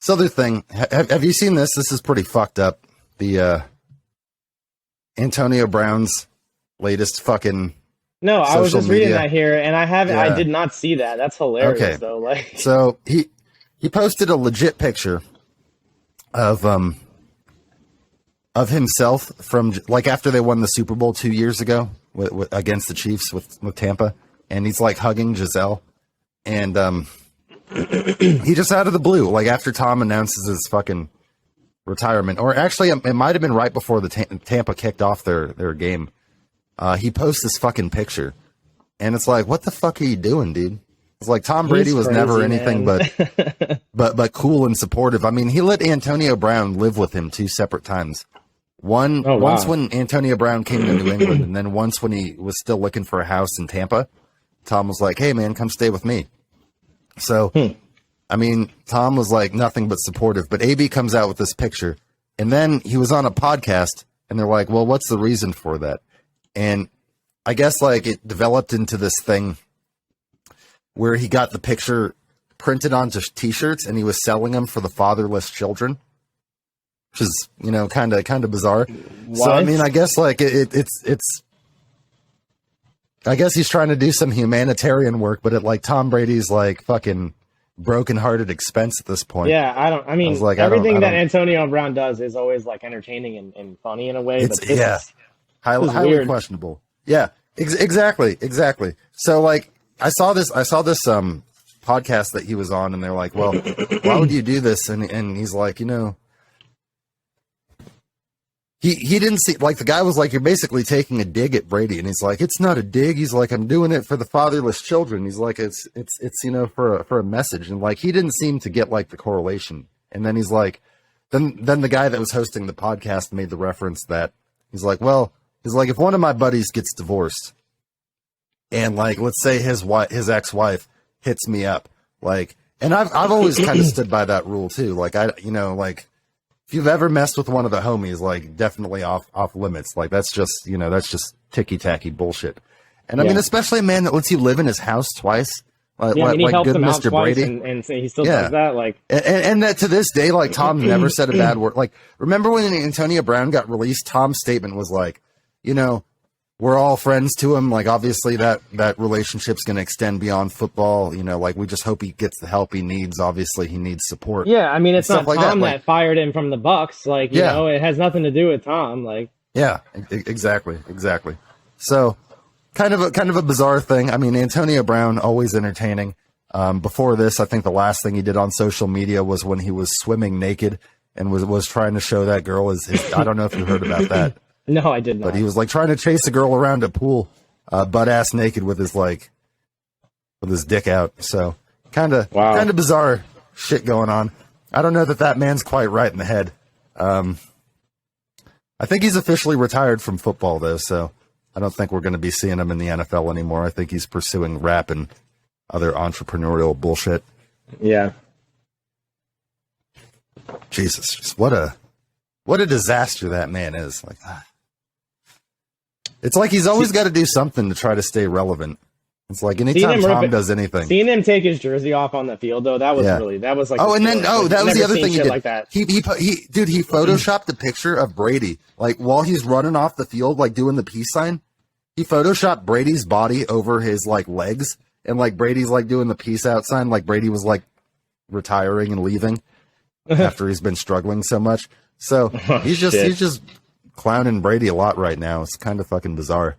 other thing, have you seen this? This is pretty fucked up. The Antonio Brown's latest fucking No, I was just reading that here, and I haven't. Yeah. I did not see that. That's hilarious, Okay. though. Like, So he posted a legit picture of himself from like after they won the Super Bowl 2 years ago against the Chiefs with Tampa, and he's like hugging Giselle, and he just out of the blue, like after Tom announces his fucking retirement, or actually it might have been right before the Tampa kicked off their game. He posts this fucking picture, and it's like, what the fuck are you doing, dude? It's like Tom Brady was crazy, never anything but cool and supportive. I mean, he let Antonio Brown live with him 2 separate times. Once when Antonio Brown came to New England, and then once when he was still looking for a house in Tampa, Tom was like, hey man, come stay with me. So, I mean, Tom was like nothing but supportive, but AB comes out with this picture, and then he was on a podcast, and they're like, well, what's the reason for that? And I guess like it developed into this thing where he got the picture printed onto t-shirts, and he was selling them for the fatherless children, which is, you know, kind of bizarre. What? So, I mean, I guess like it's I guess he's trying to do some humanitarian work, but at like Tom Brady's like fucking broken-hearted expense at this point. yeah, I mean, like, everything I that don't- Antonio Brown does is always like entertaining and funny in a way. It's But this is highly weird. questionable. Yeah, exactly. So like I saw this podcast that he was on, and they're like, well, why would you do this? And he's like, you know, he didn't see, like, the guy was like, you're basically taking a dig at Brady, and he's like, it's not a dig. He's like, I'm doing it for the fatherless children. He's like, it's you know, for a message. And like, he didn't seem to get like the correlation. And then he's like, then the guy that was hosting the podcast made the reference that he's like, well, he's like, if one of my buddies gets divorced, and like, let's say his ex-wife hits me up, like, and I've always kind of stood by that rule too. Like, you know, like, if you've ever messed with one of the homies, like, definitely off limits. Like, that's just, you know, that's just ticky-tacky bullshit. And I mean, especially a man that lets you live in his house twice. I mean, he like helped good him out Mr. twice, Brady. and he still does that. Like, and that to this day, like, Tom's never said a bad word. Like, remember when Antonio Brown got released, Tom's statement was like, you know, we're all friends to him. Like, obviously that relationship's going to extend beyond football. You know, like, we just hope he gets the help he needs. Obviously he needs support. yeah, I mean, it's not like Tom that fired him from the Bucks. Like, you know, it has nothing to do with Tom. Like, yeah, exactly. So kind of a bizarre thing. I mean, Antonio Brown, always entertaining. Before this, I think the last thing he did on social media was when he was swimming naked and was trying to show that girl his I don't know if you heard about that. no, I did not. But he was like trying to chase a girl around a pool, butt ass naked with his dick out. So kind of bizarre shit going on. I don't know that man's quite right in the head. I think he's officially retired from football though, so I don't think we're going to be seeing him in the NFL anymore. I think he's pursuing rap and other entrepreneurial bullshit. Yeah. Jesus, just what a disaster that man is. Like, it's like he's always got to do something to try to stay relevant. It's like anytime Tom does anything. Seeing him take his jersey off on the field, though, that was that was like. Oh, and then that was the other thing he did. Like that. He photoshopped a picture of Brady, like while he's running off the field, like doing the peace sign. He photoshopped Brady's body over his like legs, and like Brady's like doing the peace out sign, like Brady was like retiring and leaving after he's been struggling so much. So he's just clowning Brady a lot right now. It's kind of fucking bizarre.